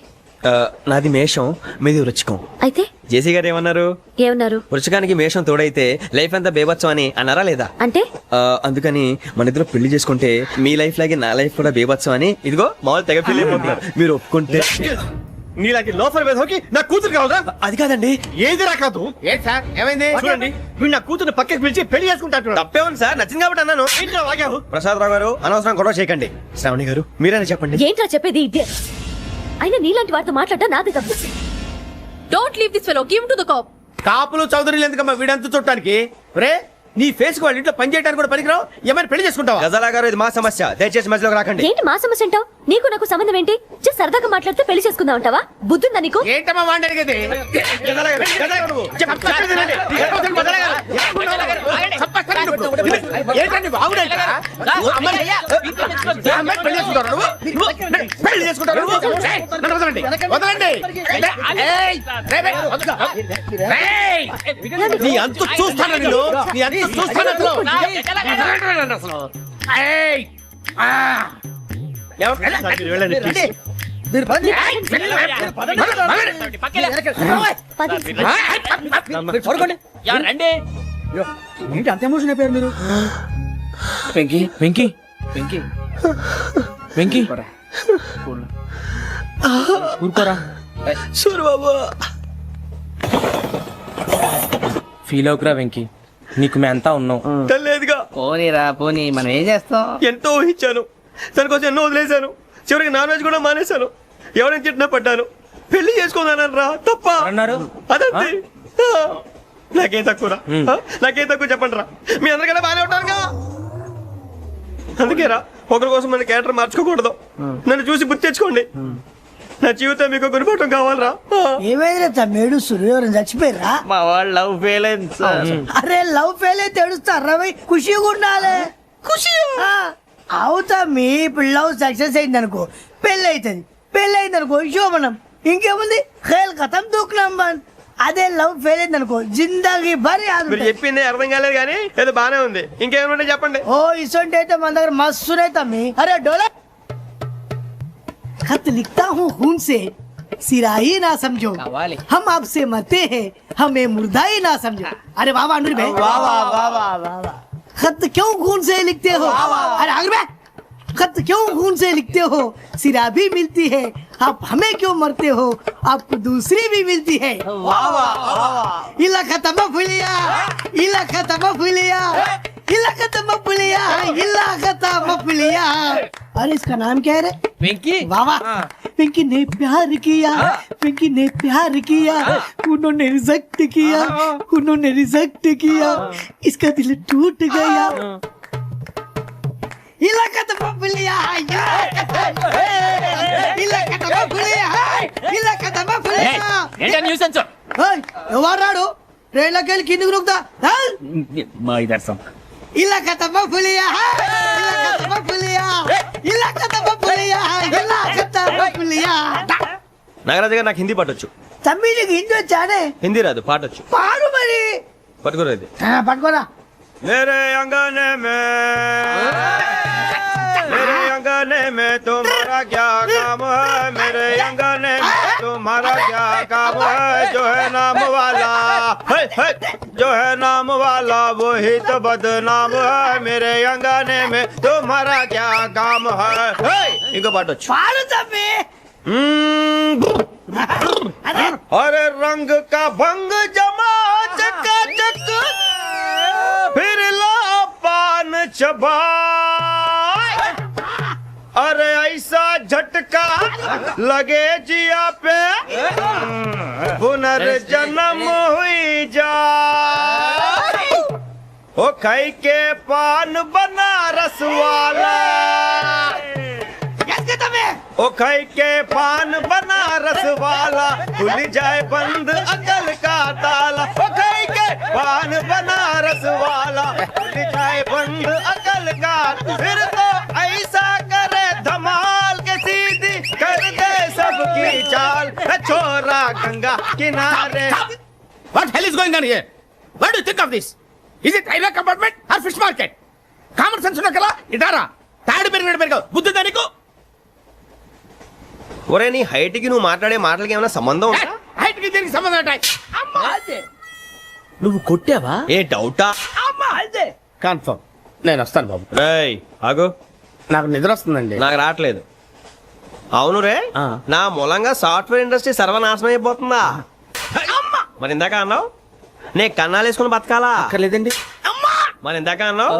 నాది మేషం, మీది వృచ్చికం. అయితే జేసీ గారు ఏమన్నారు? ఏమన్నారు? వృచ్చికానికి మేషం తోడైతే లైఫ్ అంతా బేబత్సం అని అన్నారా లేదా? అంటే అందుకని మన ఇద్దరు పెళ్లి చేసుకుంటే మీ లైఫ్ లాగే నా లైఫ్ కూడా బేబత్సం అని, ఇదిగో మామూలు తెగ ఫీల్ అయిపోతున్నారు. మీరు ఒప్పుకుంటే నీలాంటి లోఫర్ మీద హోకి నా కూతురు కావదా? అది కాదండి. ఏది రాకాదు? ఏంటి సార్ ఏమైంది? చూడండి, వీడు నా కూతురు పక్కకి పిలిచి పెళ్లి చేసుకుంటాడు. తప్పే ఉంది సార్, నచ్చింది కాబట్టి అన్నాను. ప్రసాద్ రావు గారు, అనవసరం గొడవ చేయకండి. శ్రావణి గారు, మీరైనా చెప్పండి. ఏంట్రా చెప్పేది? అయినా నీలాంటి వారితో మాట్లాడటం నాది తప్పు. Don't leave this fellow, give to the cop. కాపులు చౌదరులు ఎందుకమ్మా వీడంతా చుట్టానికి? రే నీ ఫేస్ కు వాళ్ళ ఇంట్లో పని చేయడానికి కూడా పనికిరావు. ఏమైనా పెళ్లి చేసుకుంటావా? గజాలా గారు ఇది మా సమస్య, దయచేసి మధ్యలోకి రాకండి. ఏంటి మా సమస్య అంటావు? నీకు నాకు సంబంధం ఏంటి? జస్ట్ సరదాగా మాట్లాడితే పెళ్లి చేసుకుందాం అంటావా? బుద్ధుందా నీకు? ఏంటమ్మా వాడిని అడిగేది? గజాలా గారు, గజాలా గారు నువ్వు. ఏంటండి బాగుండేంట? పెళ్లి చేసుకుంటారా నువ్వు? పెళ్లి చేసుకుంటారా నువ్వు? ఏయ్, నన్ను వదలండి, వదలండి. ఏయ్, రే, రే, వదలు. ఏయ్, నీ అంతు చూస్తాను నేను, నీ అంతు చూస్తాను అసలు. అసలు. ఏయ్, ఆ. ఎవరు? వెళ్ళండి, please. పది. ఏంటి అంత ఎమోషన్ అయిపోయారు మీరు? వెంకీ వెంకీ వెంకీ వెంకీ ఊరుకోరా. సూరిబాబు ఫీల్ అవుకురా వెంకీ, నీకు మేమంతా ఉన్నాం. తెలియదుగా. పోనీరా పోనీ, మనం ఏం చేస్తాం? ఎంతో ఊహించాను, దానికోసం ఎన్నో వదిలేశాను. చివరికి నాన్ వెజ్ కూడా మానేశాను. ఎవరైనా తిట్టినా పడ్డాను. పెళ్లి చేసుకున్నానని రా తప్ప అన్నారు. అదంతే. నాకేం తక్కువ రా, నాకేం తక్కువ చెప్పండి రా. మీ అందరికన్నా బాగానే ఉంటారుగా. అందుకే రా, ఒకరి కోసం మన క్యారెక్టర్ మార్చుకోకూడదు. నన్ను చూసి గుర్తు తెచ్చుకోండి. నా జీవితం మీకు గురిపటం కావాలరా. ఏమైందిరా తమ్మేడు సూర్యవరం చచ్చిపోయిరా? మా వాళ్ళు లవ్ ఫెయిల్ అయింది సార్. అరే లవ్ ఫెయిల్ అయితే ఏడుస్తారా? ఖుషిగా ఉండాలి. ఖుషి అవుతా. మీ ఇప్పుడు లవ్ సక్సెస్ అయింది అనుకో పెళ్ళి అవుతుంది. పెళ్ళి అయింది అనుకో శోభనం. ఇంకేముంది? ఖేల్ కథం దూకునాం బంద్. అదే లవ్ ఫెయిల్ అయింది అనుకో జిందాగీ భారీ. మీరు చెప్పింది అర్థం కాలేదు కానీ ఏదో బానే ఉంది. ఇంకేమైనా చెప్పండి. ఓ ఇసొంటి అయితే మన దగ్గర మస్తునే తమ్మి. అరే డోలా खत लिखता हूँ खून से, सिरा ही ना समझो. हम आपसे मरते हैं, हमें मुर्दा ही ना समझो. अरे वाह वाह अनुरी भाई, वाह वाह वाह वाह वाह. खत क्यों खून से लिखते हो? अरे अनुरी भाई, खत क्यों खून से लिखते हो? सिरा भी मिलती है, आप हमें क्यों मरते हो? आपको दूसरी भी मिलती है. वाह वाह वाह. इला खत्म फुलिया, इला खत्म फुलिया, इला खत्म फुलिया, इला खत्म फुलिया. अरे इसका नाम क्या है रे? వెంకీ. वाह वाह. पिंकी ने प्यार किया, पिंकी ने प्यार किया, उन्होंने रिजेक्ट किया, उन्होंने रिजेक्ट किया, इसका दिल टूट गया. इलाका तो बबलिया, इलाका तो बबलिया, इलाका तो बबलिया. ఏంటా న్యూసెన్స్? ఎవరు రాడు? ట్రైన్లోకి వెళ్ళి కిందికి నొక్కుతా. మా ఇదర్శం. इलाका तो बबलिया, इलाका तो बबलिया, इलाका तो बबलिया, इलाका तो बबलिया. నాగరాజు గారు నాకు హిందీ పాటొచ్చు. తమ్మి నీకు హిందీ వచ్చానే? హిందీ రాదు, పాటొచ్చు. పాడు మరి. పట్టుకోలేదు. పట్టుకోరా. मेरे अंगने में, मेरे अंगने में तुम्हारा क्या काम है? मेरे अंगने में तुम्हारा क्या काम है? जो है नाम वाला, जो है नाम वाला वही तो बदनाम है. मेरे अंगने में तुम्हारा क्या काम है? इनको पाटो. పాడు తమ్మి. अरे रंग का भंग जमा चकाचक, फिर ला पान चबा. अरे ऐसा झटका लगे जिया पे, पुनर्जन्म हुई जा. ओ खाई के पान बनारस वाला, ओ खाई के पान बनारस वाला, खुल जाए बंद अकल का ताला. ओ खाई के पान बनारस वाला, खुल जाए बंद अकल का. फिर तो ऐसा करे धमाल के सीधी कर दे सबकी चाल. छोरा गंगा किनारे. What hell is going on here? What do you think of this? Is it railway compartment or fish market? Common sense ఉన్నా కదా ఇటారా. తాడు పెరిగినట్టు బుద్ధి దానికి. ఒరే నీ హైట్ కి నువ్వు మాట్లాడే మాటలకి ఏమైనా సంబంధం ఉందా? హైట్ కి దీనికి సంబంధం ఉంటాయి. అమ్మా అదే. నువ్వు కొట్టావా? ఏ డౌటా? అమ్మా అదే. కన్ఫర్మ్. నేను వస్తాను బాబు. రేయ్ ఆగు. నాకు నిద్ర వస్తుందండి. నాకు రావట్లేదు. అవును రే, నా మూలంగా సాఫ్ట్వేర్ ఇండస్ట్రీ సర్వనాశనం అయిపోతుందా? మరి ఇందాక అన్నావు నే కన్నాలు వేసుకుని బతకాలా? అక్కర్లేదండి. మరి ఇందాక అన్నావు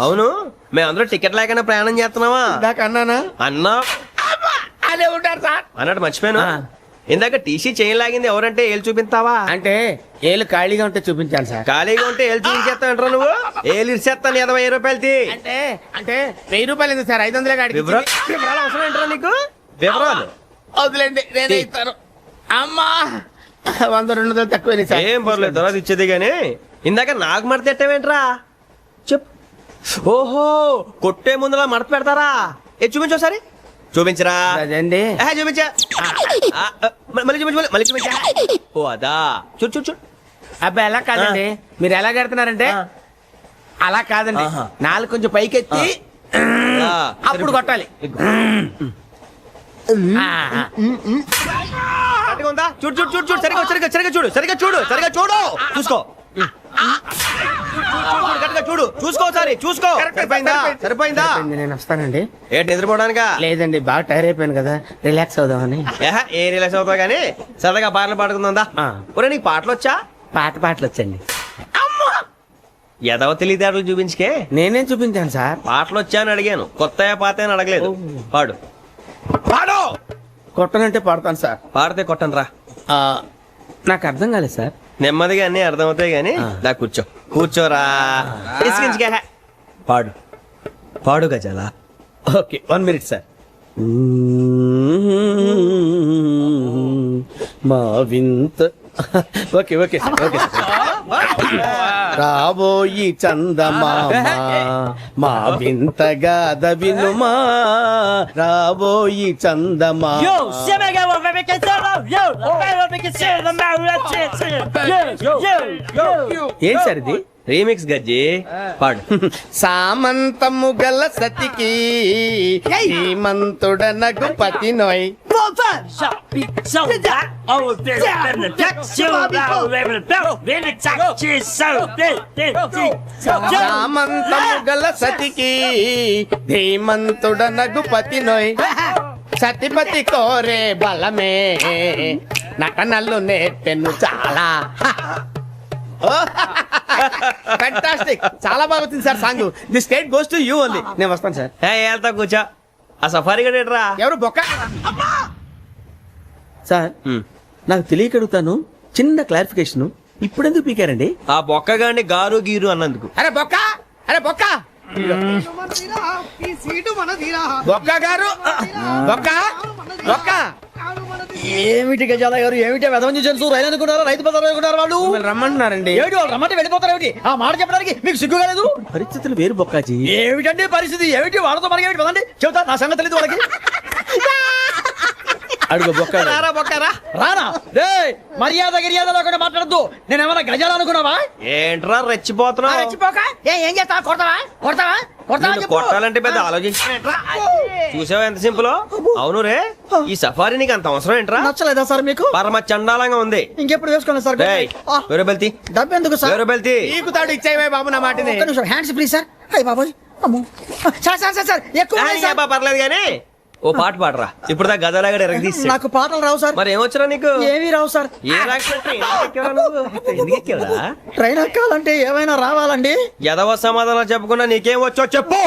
అవును మేమందరూ టికెట్ లేకుండా ప్రయాణం చేస్తున్నావా? ఇందాక అన్నానా? అన్నా బాగానే ఉంటారు సార్. అన్నట్టు మర్చిపోయాను, ఇందాక టీసీ చేయి లాగింది ఎవరంటే ఏళ్ళు చూపిస్తావా? అంటే ఏళ్ళు ఖాళీగా ఉంటే చూపించాను సార్. ఖాళీగా ఉంటే ఏళ్ళు చూపించేస్తానంటారా నువ్వు? ఏళ్ళు ఇచ్చేస్తాను 20 రూపాయలది. అంటే అంటే 1000 రూపాయలు ఎందుకు సార్? 500 కాడికి వివరాలు అవసరం ఏంట్రా నీకు? వివరాలు వదిలేండి, నేనే ఇస్తాను. అమ్మా 100-200 తక్కువ సార్. ఏం పర్లేదు, తర్వాత ఇచ్చేది గానీ ఇందాక నాకు మడత ఎట్టవేంట్రా చెప్పు. ఓహో, కొట్టే ముందులా మడత పెడతారా? చూపించు ఒకసారి. చూపించరా? అదండి చూపించా. మళ్ళీ చూపించు, మళ్ళీ చూపించా. ఓ అదా, చూడు చూడు చూడు. అబ్బాయి ఎలా కాదండి, మీరు ఎలా కడుతున్నారంటే అలా కాదండి, నాలుగు కొంచెం పైకెత్తి అప్పుడు కొట్టాలి. కరెక్ట్గా ఉందా? చూడు చూడు చూడు చూడు, సరిగా సరిగా సరిగా చూడు, సరిగా చూడు, సరిగా చూడు, చూసుకో. చూడు చూసుకో, ఒకసారి చూసుకో. సరిపోయిందా? సరిపోయిందా? నేను వస్తానండి. ఏంటి నిద్రపోవడానికా? లేదండి, బాగా టైర్ అయిపోయాను కదా, రిలాక్స్ అవుదామని. ఏ రిలాక్స్ అవుతావు కానీ సరదాగా పాటలు పాడుకుందా? ఒరే నీకు పాటలు వచ్చా? పాత పాటలు వచ్చండి. ఎదవ తెలివితేటలు చూపించుకే. నేనేం చూపించాను సార్? పాటలు వచ్చా అని అడిగాను, కొత్త పాత అని అడగలేదు. పాడు పాడు. కొట్టనంటే పడతాను సార్. పాడితే కొట్టను రా. నాకు అర్థం కాలేదు సార్. నెమ్మదిగా అన్ని అర్థమవుతాయి గానీ దా కూర్చో. కూర్చోరా. పాడు పాడు గజాల. Okay, 1 minute sir. మా వింత. Okay okay sir, okay sir. రాబోయి చందమామ మా వింతగా దవినుమా, రాబోయి చందమామ. ఏం సార్ ఇది? రీమిక్స్ గజ్జి. పాడు. సామంతము గల సతికి శ్రీమంతుడనగు పతి నోయ్. సామంతము గల సతికి ధీమంతుడనగు పతి నోయ్. సతిపతి కోరే బలమే నటనలు నేర్పెను చాలా. ఫ్యాంటాస్టిక్, చాలా బాగా వచ్చింది sir song. The state goes to you only. నేను వస్తాను సార్. వెళ్తా కూర్చో. ఆ సఫారీ గడేట్రా? ఎవరు బొక్క సార్? నాకు తెలియక అడుగుతాను, చిన్న క్లారిఫికేషన్. ఇప్పుడు ఎందుకు పీకారండి? ఆ బొక్కగాని గారు గీరు అన్నందుకు. అరే బొక్క, అరే బొక్క, బొక్క గారు, బొక్క బొక్క. ఏమిటి గజాల గారు, ఏమిటి వెదవని జంతువు రైలు అనుకున్నారా? రైతు బజార్ అనుకున్నారు వాళ్ళు. రమ్మంటున్నారండి. ఏమిటి వాళ్ళు రమ్మంటే వెళ్ళిపోతారు? ఏమిటి ఆ మాట చెప్పడానికి మీకు సిగ్గుగా లేదు? పరిస్థితులు వేరు బొక్కాజీ. ఏమిటండి పరిస్థితి? ఏమిటి వాళ్ళతో మనకి ఏమిటి? పదండి చెబుతా, నా సంగతి తెలియదు వాళ్ళకి. అడుగు బొక్క. రారా బొక్కరా. రానా? రే మర్యాద గిర్యాద లేకుండా మాట్లాడద్దు. నేనేమన్నా గజాలు అనుకున్నావా? ఏంట్రా రెచ్చిపోతున్నావు? రెచ్చిపోక ఏం చేస్తావా? కొడతావా? కొడతావా? నిన్ను కొట్టాలంటే పెద్ద ఆలోచించి చూసావా ఎంత సింపుల్. అవును రే, ఈ సఫారీ నీకు అంత అవసరం ఏంట్రా? నచ్చలేదా సార్ మీకు? పరమ చండాలంగా ఉంది. ఇంకెప్పుడు వేసుకోండి సార్. వేరే బెల్తి, డబ్బు ఎందుకు సార్? వేరే బెల్తి. నీకు తాడు ఇచ్చేవే బాబు నా మాటని. Hands please sir. అయ్యి బాబోయ్, అమ్మో సార్ సార్ సార్ సార్ ఎక్కువ పర్లేదు కానీ ఓ పాట పాడరా. ఇప్పుడు దా గదలాగా ఎరగ తీసి. నాకు పాటలు రావు సార్. మరి ఏమొచ్చరా నీకు? ఏమీ రావు సార్. ఏ ట్రైన్ ఎక్కాలంటే ఏమైనా రావాలండి? ఎదవ సమాధానం చెప్పకుండా నీకేం వచ్చో చెప్పు.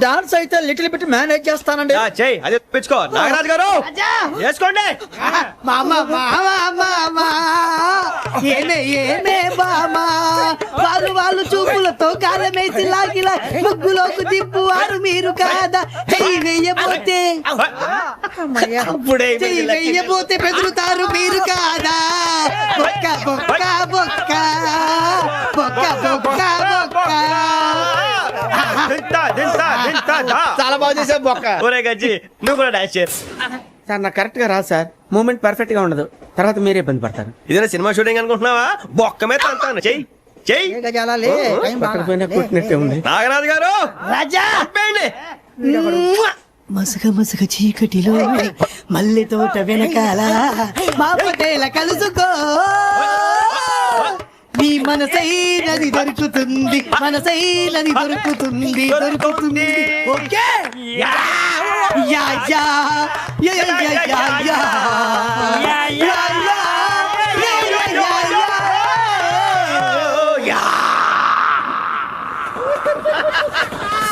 డాన్స్ అయితే లిటిల్ బిట్ మేనేజ్ చేస్తానండి. చెయ్యి, అది తెప్పించుకో. నాగరాజు గారు చేసుకోండి. ఏమే ఏమే బామా, వాళ్ళు వాళ్ళు చూపులతో కాలమేసి లాగిలా ముగ్గులోకి దిప్పువారు మీరు కాదా? చెయ్యి వెయ్యబోతే చెయ్యి వెయ్యబోతే బెదురుతారు మీరు కాదా? బొక్క బొక్క బొక్క బొక్క బొక్క బొక్క. చాలా బాగా చేసావు బొక్క. ఒరే గజ్జి, నువ్వు కూడా డాన్స్ చేయరు సార్. నాకు కరెక్ట్ గా రాదు సార్. మూమెంట్ పర్ఫెక్ట్ గా ఉండదు, తర్వాత మీరే ఇబ్బంది పడతారు. ఇదేనా సినిమా షూటింగ్ అనుకుంటున్నావా? బొక్క మీద అంటాను. చెయ్యి చెయ్యి. కొట్టినట్టే ఉంది. నాగరాజు గారు రాజా మసగ మసగ చీకటిలో మల్లె తోట వెనకాల మా పటేల కలుసుకో, నీ మనసైనది దొరుకుతుంది, మనసైనది దొరుకుతుంది, దొరుకుతుంది. Okay yeah yeah yeah yeah yeah yeah yeah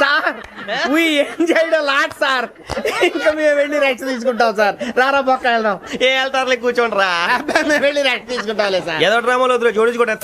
sir we enjoyed lot sir. ఇంకా మేము వెళ్ళి రెస్ట్ తీసుకుంటాం సార్. రారా పక్క వెళ్దాం. ఏ వెళ్తారులే కూర్చోండి రా. మేము వెళ్ళి రెస్ట్ తీసుకుంటాంలే సార్. ఏదో డ్రామాలో జోడించుకోవడం